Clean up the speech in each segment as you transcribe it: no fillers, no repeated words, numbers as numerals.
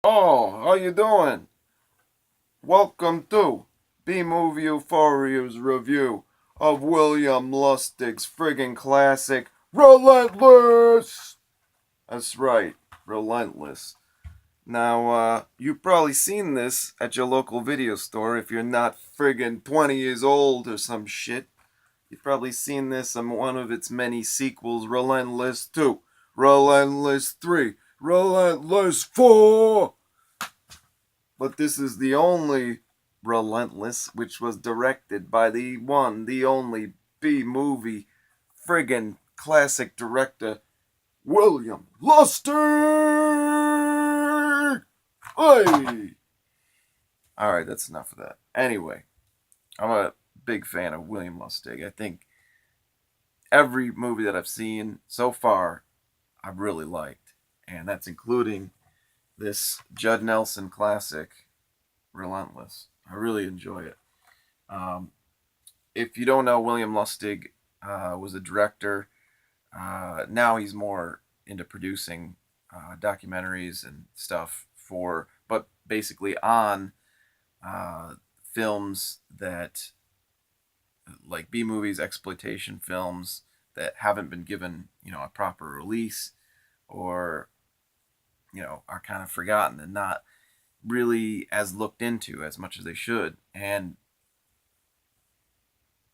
Oh, how you doing? Welcome to B-Movie Euphoria's review of William Lustig's friggin' classic, Relentless! That's right, Relentless. Now, you've probably seen this at your local video store if you're not friggin' 20 years old or some shit. You've probably seen this on one of its many sequels, Relentless 2, Relentless 3, Relentless 4! But this is the only Relentless, which was directed by the one, the only B movie friggin' classic director, William Lustig! Hey! Alright, that's enough of that. Anyway, I'm a big fan of William Lustig. I think every movie that I've seen so far, I've really liked. And that's including this Judd Nelson classic, Relentless. I really enjoy it. Um, if you don't know, William Lustig was a director. Now he's more into producing documentaries and stuff but basically on films that, like B movies, exploitation films that haven't been given, a proper release or, are kind of forgotten and not really as looked into as much as they should. And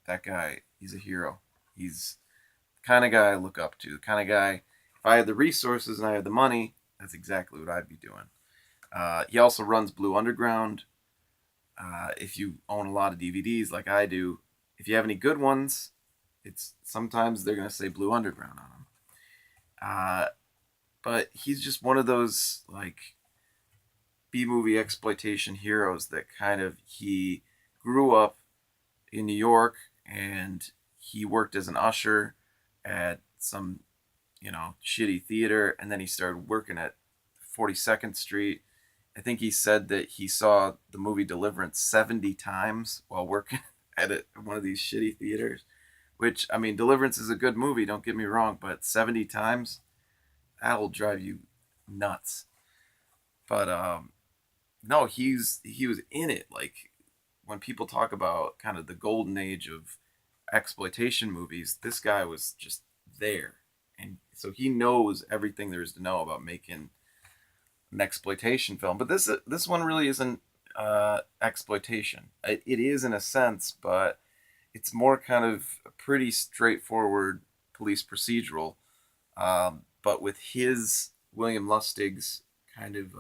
that guy, he's a hero. He's the kind of guy I look up to. The kind of guy, if I had the resources and I had the money, that's exactly what I'd be doing. He also runs Blue Underground. If you own a lot of DVDs like I do, if you have any good ones, it's sometimes they're gonna say Blue Underground on them. But he's just one of those like B movie exploitation heroes that kind of he grew up in New York and he worked as an usher at some shitty theater, and then he started working at 42nd Street. I think he said that he saw the movie Deliverance 70 times while working at one of these shitty theaters. Which, I mean, Deliverance is a good movie, don't get me wrong, but 70 times, that'll drive you nuts. But no, he was in it. Like when people talk about kind of the golden age of exploitation movies, this guy was just there, and so he knows everything there is to know about making an exploitation film. But this one really isn't exploitation. It is in a sense, but it's more kind of a pretty straightforward police procedural. But with his William Lustig's kind of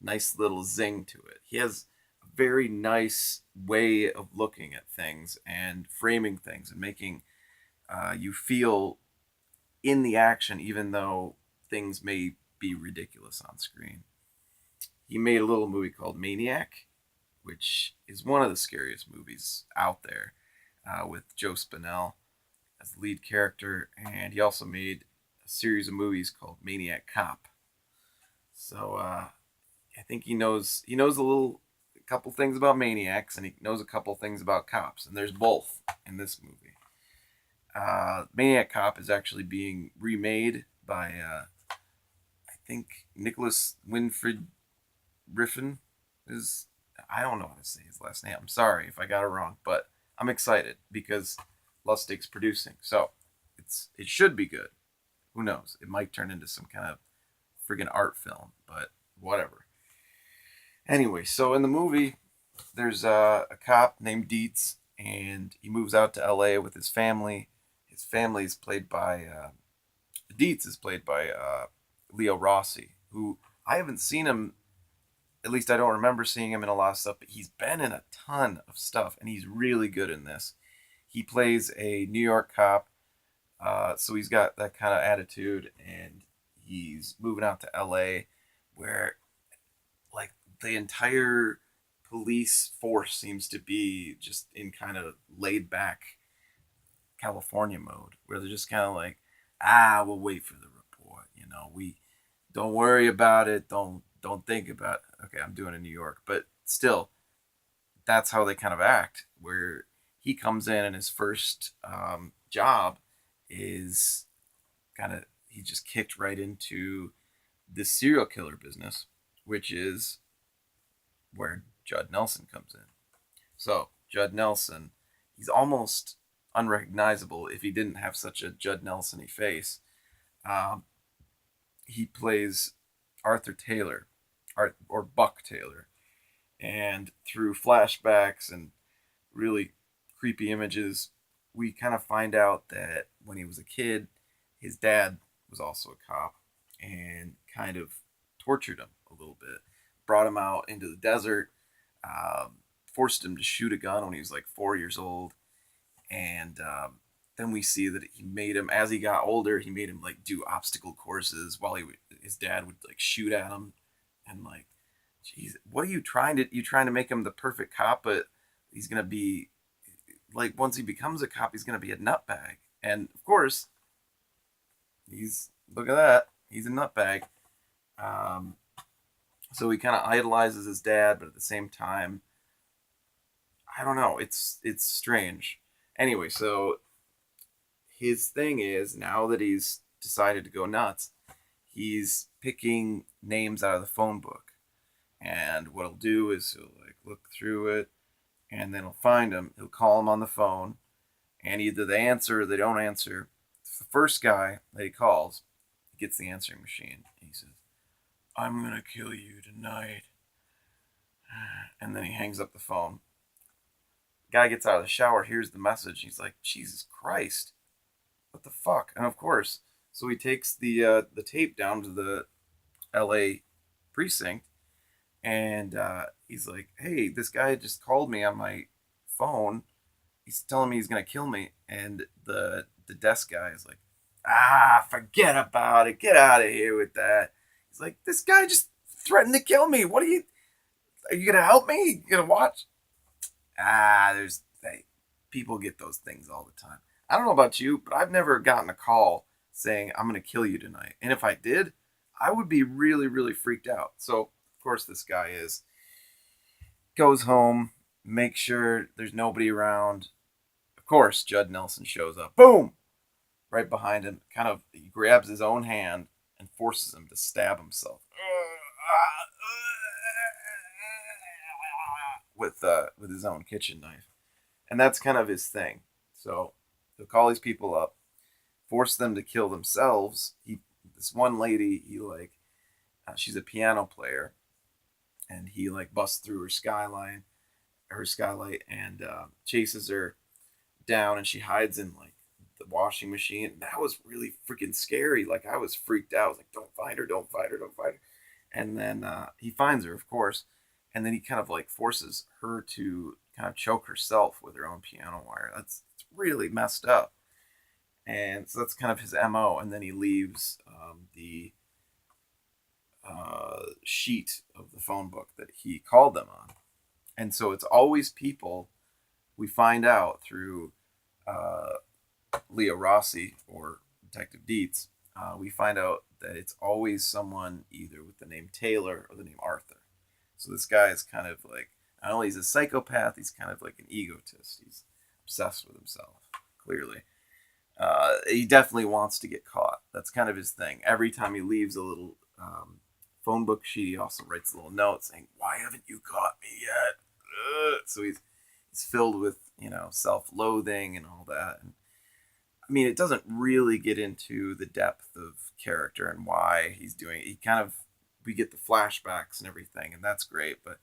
nice little zing to it. He has a very nice way of looking at things and framing things and making you feel in the action, even though things may be ridiculous on screen. He made a little movie called Maniac, which is one of the scariest movies out there, with Joe Spinell as the lead character, and he also made a series of movies called Maniac Cop. So I think he knows a couple things about maniacs, and he knows a couple things about cops, and there's both in this movie. Maniac Cop is actually being remade by I think Nicholas Winfried Riffin is, I don't know how to say his last name. I'm sorry if I got it wrong, but I'm excited because Lustig's producing, so it should be good. Who knows? It might turn into some kind of friggin' art film, but whatever. Anyway, so in the movie, there's a cop named Dietz, and he moves out to LA with his family. His family is played by Dietz is played by Leo Rossi, who I haven't seen him. At least I don't remember seeing him in a lot of stuff, but he's been in a ton of stuff, and he's really good in this. He plays a New York cop, so he's got that kind of attitude, and he's moving out to LA, where like the entire police force seems to be just in kind of laid back California mode, where they're just kind of like, we'll wait for the report. We don't worry about it. Don't think about it. Okay, I'm doing it in New York, but still, that's how they kind of act. Where he comes in and his first job is kind of he just kicked right into this serial killer business, which is where Judd Nelson comes in. So, Judd Nelson, he's almost unrecognizable if he didn't have such a Judd Nelson-y face. Um, he plays Arthur Taylor, or Buck Taylor. And through flashbacks and really creepy images, we kind of find out that when he was a kid, his dad was also a cop and kind of tortured him a little bit. Brought him out into the desert, forced him to shoot a gun when he was like 4 years old. And then we see that he made him, as he got older, he made him like do obstacle courses while his dad would like shoot at him. And like, geez, what are you trying to, make him the perfect cop, but he's going to be like, once he becomes a cop, he's going to be a nutbag. And of course, look at that, he's a nutbag. So he kind of idolizes his dad, but at the same time, I don't know, it's strange. Anyway, so his thing is, now that he's decided to go nuts, he's picking names out of the phone book. And what he'll do is he'll like look through it, and then he'll find them. He'll call them on the phone, and either they answer or they don't answer. The first guy that he calls, he gets the answering machine. He says, "I'm gonna kill you tonight," and then he hangs up the phone. The guy gets out of the shower, hears the message. He's like, "Jesus Christ, what the fuck?" And of course, so he takes the tape down to the L.A. precinct. And he's like, "Hey, this guy just called me on my phone. He's telling me he's going to kill me." And the desk guy is like, forget about it. Get out of here with that. He's like, "This guy just threatened to kill me. Are you going to help me? You going to watch?" People get those things all the time. I don't know about you, but I've never gotten a call saying, "I'm going to kill you tonight." And if I did, I would be really, really freaked out. So, of course, this guy goes home, makes sure there's nobody around. Of course, Judd Nelson shows up. Boom! Right behind him. Kind of, he grabs his own hand and forces him to stab himself with his own kitchen knife. And that's kind of his thing. So he'll call these people up, force them to kill themselves. This one lady, she's a piano player, and he like busts through her skylight, and chases her down, and she hides in like the washing machine. That was really freaking scary. Like, I was freaked out. I was like, "Don't find her, don't find her, don't find her." And then he finds her, of course, and then he kind of like forces her to kind of choke herself with her own piano wire. It's really messed up. And so that's kind of his MO. And then he leaves the sheet of the phone book that he called them on. And so it's always people, we find out through Leo Rossi or Detective Dietz, we find out that it's always someone either with the name Taylor or the name Arthur. So this guy is kind of like, not only is a psychopath, he's kind of like an egotist. He's obsessed with himself, clearly. He definitely wants to get caught. That's kind of his thing. Every time he leaves a little phone book sheet, he also writes a little note saying, "Why haven't you caught me yet?" So he's filled with, self-loathing and all that. And I mean, it doesn't really get into the depth of character and why he's doing it. We get the flashbacks and everything, and that's great. But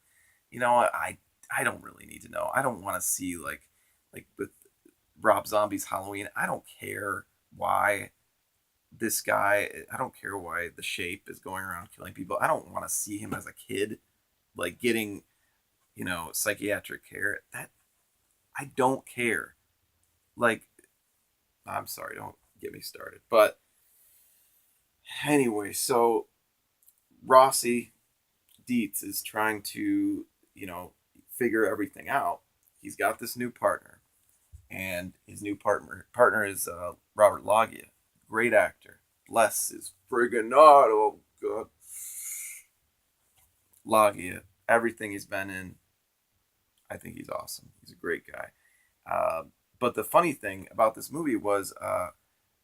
you know what? I don't really need to know. I don't want to see like with Rob Zombie's Halloween. I don't care why this guy. I don't care why the Shape is going around killing people. I don't want to see him as a kid, like getting, psychiatric care. That I don't care. Like, I'm sorry, don't get me started. But anyway, so Rossi Dietz is trying to, figure everything out. He's got this new partner, and his new partner is Robert Loggia, great actor. Bless his friggin' heart, oh God. Loggia, everything he's been in, I think he's awesome. He's a great guy. But the funny thing about this movie was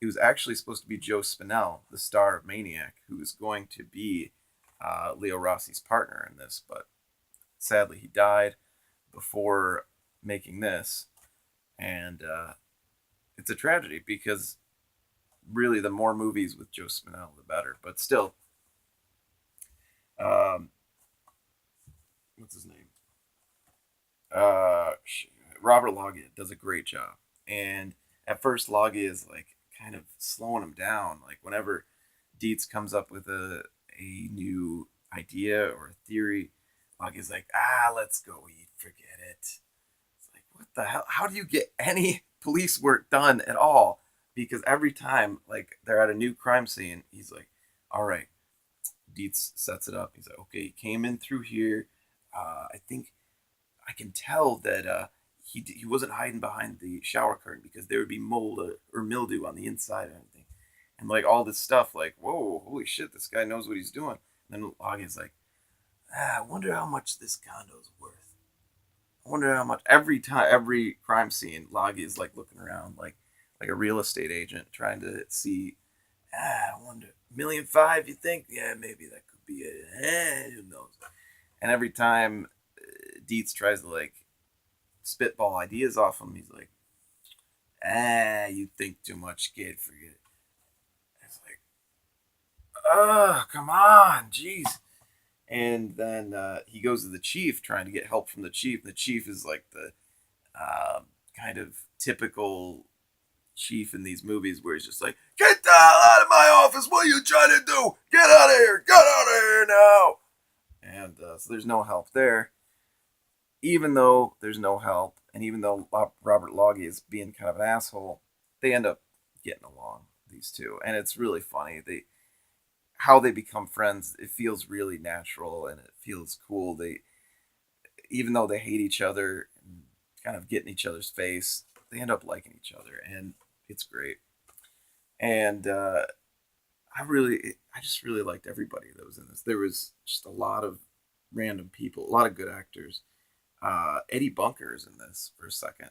it was actually supposed to be Joe Spinell, the star of Maniac, who was going to be Leo Rossi's partner in this, but sadly he died before making this, and it's a tragedy because really the more movies with Joe Spinell, the better. But still, um, what's his name? Uh, Robert Loggia does a great job, and at first Loggia is like kind of slowing him down. Like whenever Dietz comes up with a new idea or a theory, Loggia's like, let's go eat, forget it. It's like, what the hell? How do you get any police work done at all? Because every time, like, they're at a new crime scene, he's like, all right, Dietz sets it up. He's like, okay, he came in through here. I think I can tell that he wasn't hiding behind the shower curtain because there would be mold or mildew on the inside or anything. And, like, all this stuff, like, whoa, holy shit, this guy knows what he's doing. And then Loggia's like, I wonder how much this condo's worth. I wonder how much every time, every crime scene, Loggia is like looking around like a real estate agent trying to see. I wonder, 1,500,000. You think? Yeah, maybe that could be it. Who knows? And every time Dietz tries to like spitball ideas off him, he's like, you think too much, kid. Forget it. It's like, come on, jeez. And then he goes to the chief trying to get help from the chief. The chief is like the kind of typical chief in these movies where he's just like, get the hell out of my office. What are you trying to do? Get out of here. Get out of here now. And so there's no help there. Even though there's no help, and even though Robert Loggia is being kind of an asshole, they end up getting along, these two. And it's really funny. How they become friends, it feels really natural and it feels cool. Even though they hate each other and kind of get in each other's face, they end up liking each other, and it's great. And I just really liked everybody that was in this. There was just a lot of random people, a lot of good actors. Eddie Bunker is in this for a second.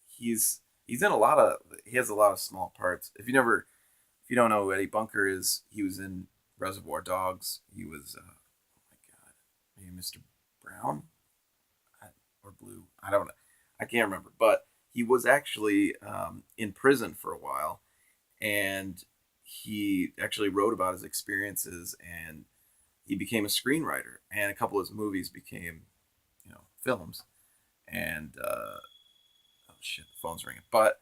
He's in a lot of, he has a lot of small parts. If you don't know who Eddie Bunker is, he was in Reservoir Dogs. He was, oh my God, maybe Mr. Brown or Blue. I don't know. I can't remember. But he was actually in prison for a while, and he actually wrote about his experiences, and he became a screenwriter, and a couple of his movies became, films. And oh shit, the phone's ringing. But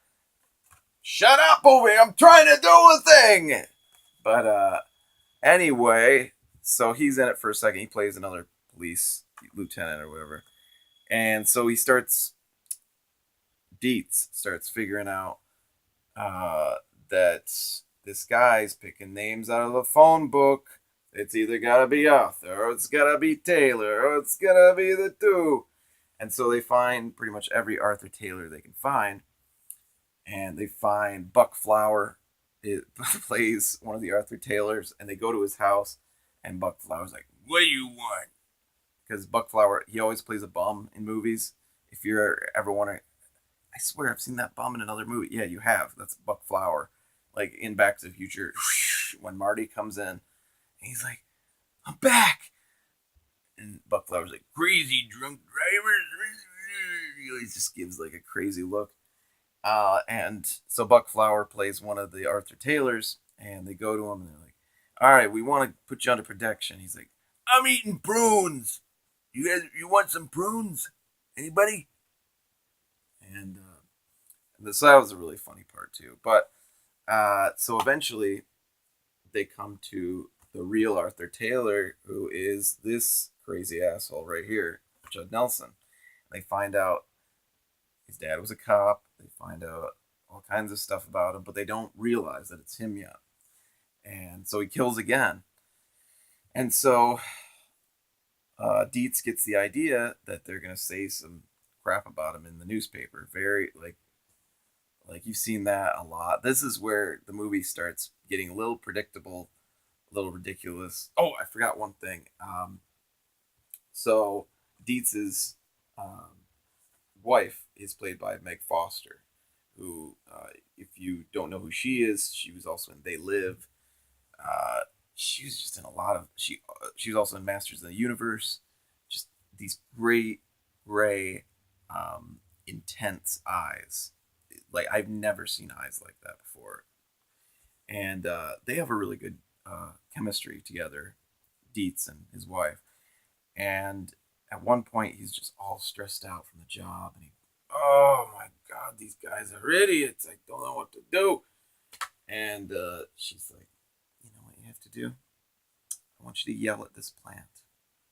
shut up over here! I'm trying to do a thing. But anyway, so he's in it for a second. He plays another police lieutenant or whatever, and so Dietz starts figuring out that this guy's picking names out of a phone book. It's either gotta be Arthur, or it's gotta be Taylor, or it's gotta be the two. And so they find pretty much every Arthur Taylor they can find. And they find Buck Flower. It plays one of the Arthur Taylors. And they go to his house. And Buck Flower's like, what do you want? Because Buck Flower, he always plays a bum in movies. If you're ever wondering, I swear I've seen that bum in another movie. Yeah, you have. That's Buck Flower. Like in Back to the Future, when Marty comes in. And he's like, I'm back. And Buck Flower's like, crazy drunk drivers. He just gives like a crazy look. And so Buck Flower plays one of the Arthur Taylors, and they go to him and they're like, all right, we want to put you under protection. He's like, I'm eating prunes. You want some prunes? Anybody? And so that was a really funny part too. But so eventually they come to the real Arthur Taylor, who is this crazy asshole right here, Judd Nelson. They find out his dad was a cop. They find out all kinds of stuff about him, but they don't realize that it's him yet. And so he kills again. And so Dietz gets the idea that they're going to say some crap about him in the newspaper. Very, like you've seen that a lot. This is where the movie starts getting a little predictable, a little ridiculous. Oh, I forgot one thing. So Dietz's wife is played by Meg Foster, who, if you don't know who she is, she was also in They Live. she was just in a lot of she was also in Masters of the Universe. Just these great gray, intense eyes. Like I've never seen eyes like that before, and they have a really good chemistry together, Dietz and his wife. And at one point, he's just all stressed out from the job, and oh my god, these guys are idiots. I don't know what to do. And she's like, you know what you have to do? I want you to yell at this plant.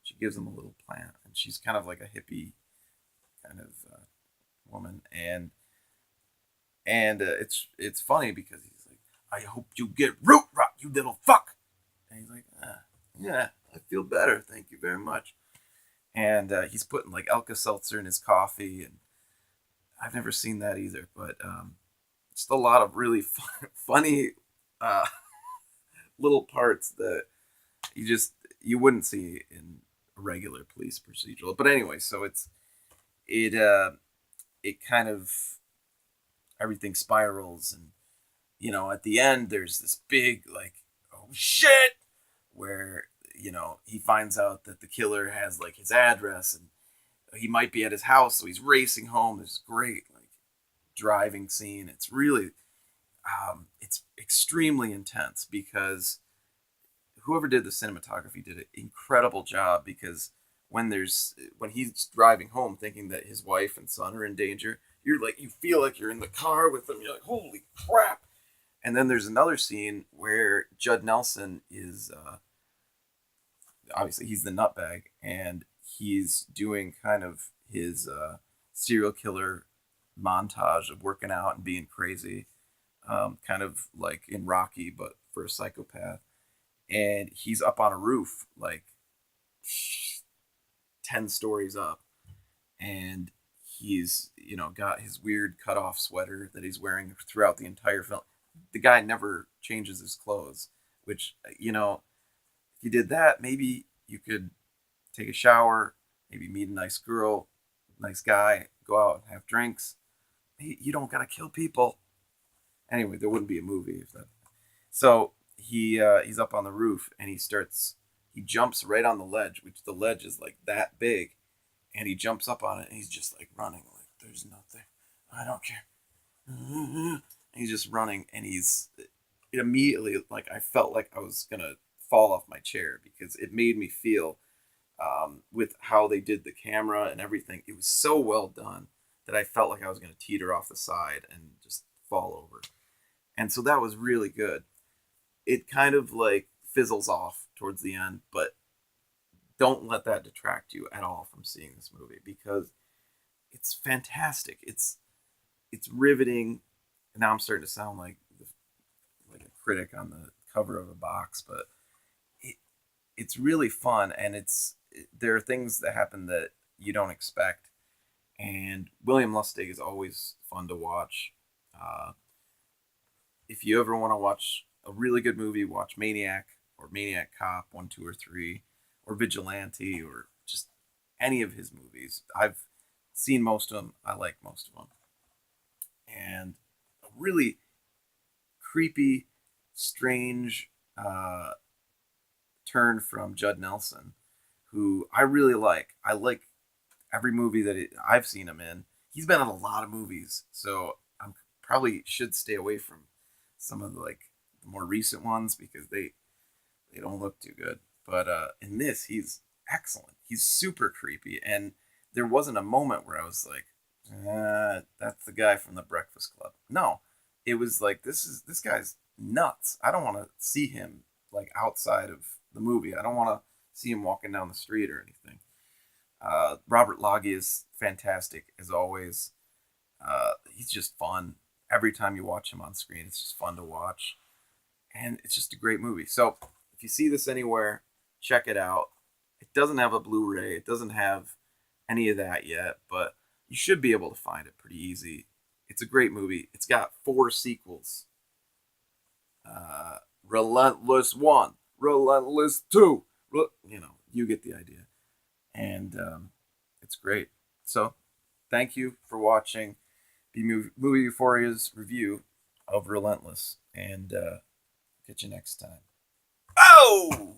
She gives him a little plant, and she's kind of like a hippie kind of woman, and it's funny because he's like, I hope you get root rot, you little fuck. And he's like, yeah, I feel better, thank you very much. And he's putting like Alka-Seltzer in his coffee, and I've never seen that either, but just a lot of really funny uh, little parts that you wouldn't see in a regular police procedural. But anyway, so it kind of everything spirals, and at the end there's this big like, oh shit, where he finds out that the killer has like his address, and he might be at his house, so he's racing home. There's great like driving scene. It's really it's extremely intense because whoever did the cinematography did an incredible job, because when he's driving home thinking that his wife and son are in danger, you feel like you're in the car with them. You're like, holy crap. And then there's another scene where Judd Nelson is obviously he's the nutbag, and he's doing kind of his serial killer montage of working out and being crazy, kind of like in Rocky, but for a psychopath. And he's up on a roof, like 10 stories up, and he's got his weird cut off sweater that he's wearing throughout the entire film. The guy never changes his clothes, which if you did that, maybe you could take a shower, maybe meet a nice girl, nice guy, go out and have drinks. You don't gotta kill people. Anyway, there wouldn't be a movie if that. So he's up on the roof, and he jumps right on the ledge, which the ledge is like that big, and he jumps up on it, and he's just like running like there's nothing. I don't care. And he's just running, and it immediately, like, I felt like I was gonna fall off my chair, because it made me feel with how they did the camera and everything. It was so well done that I felt like I was gonna teeter off the side and just fall over. And so that was really good. It kind of like fizzles off towards the end, but don't let that detract you at all from seeing this movie, because it's fantastic. It's riveting. And now I'm starting to sound like a critic on the cover of a box, but it's really fun, and there are things that happen that you don't expect. And William Lustig is always fun to watch. If you ever want to watch a really good movie, watch Maniac or Maniac Cop 1, 2, or 3, or Vigilante, or just any of his movies. I've seen most of them. I like most of them. And a really creepy, strange turn from Judd Nelson, who I really like. I like every movie that I've seen him in. He's been in a lot of movies, so I probably should stay away from some of the more recent ones, because they don't look too good. But in this, he's excellent. He's super creepy, and there wasn't a moment where I was like, that's the guy from the Breakfast Club. No, it was like, this guy's nuts. I don't want to see him like outside of the movie. I don't want to see him walking down the street or anything. Robert Loggia is fantastic as always. He's just fun. Every time you watch him on screen, it's just fun to watch, and it's just a great movie. So if you see this anywhere, check it out. It doesn't have a Blu-ray. It doesn't have any of that yet, but you should be able to find it pretty easy. It's a great movie. It's got 4 sequels. Relentless 1, Relentless 2. You get the idea. And it's great. So thank you for watching Movie Euphoria's review of Relentless, and catch you next time. Oh!